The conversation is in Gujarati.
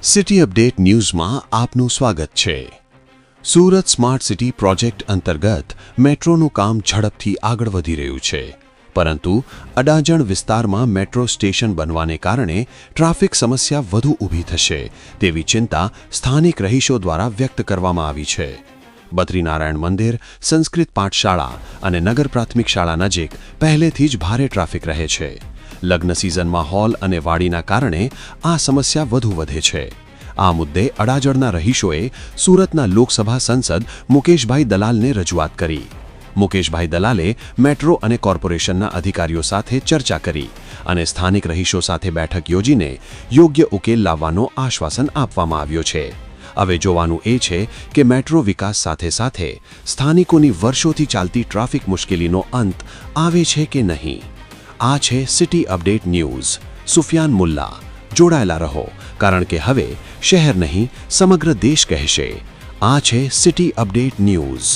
સિટી અપડેટ ન્યૂઝમાં આપનું સ્વાગત છે। સુરત સ્માર્ટ સિટી પ્રોજેક્ટ અંતર્ગત મેટ્રોનું કામ ઝડપથી આગળ વધી રહ્યું છે, પરંતુ અડાજણ વિસ્તારમાં મેટ્રો સ્ટેશન બનવાને કારણે ટ્રાફિક સમસ્યા વધુ ઊભી થશે તેવી ચિંતા સ્થાનિક રહીશો દ્વારા વ્યક્ત કરવામાં આવી છે। બદ્રીનારાયણ મંદિર, સંસ્કૃત પાઠશાળા અને નગર પ્રાથમિક શાળા નજીક પહેલેથી જ ભારે ટ્રાફિક રહે છે। લગ્ન સિઝનમાં હોલ અને વાડીના કારણે આ સમસ્યા વધુ વધે છે। આ મુદ્દે અડાજણના રહીશોએ સુરતના લોકસભા સંસદ મુકેશભાઈ દલાલને રજૂઆત કરી। મુકેશભાઈ દલાલે મેટ્રો અને કોર્પોરેશનના અધિકારીઓ સાથે ચર્ચા કરી અને સ્થાનિક રહીશો સાથે બેઠક યોજીને યોગ્ય ઉકેલ લાવવાનો આશ્વાસન આપવામાં આવ્યો છે। હવે જોવાનું એ છે કે મેટ્રો વિકાસ સાથે સાથે સ્થાનિકોની વર્ષોથી ચાલતી ટ્રાફિક મુશ્કેલીનો અંત આવે છે કે નહીં। આ છે city update news. Sufiyan Mulla, જોડાયેલા રહો, કારણ કે હવે શહેર નહીં સમગ્ર દેશ કહેશે। આ છે સિટી અપડેટ ન્યૂઝ।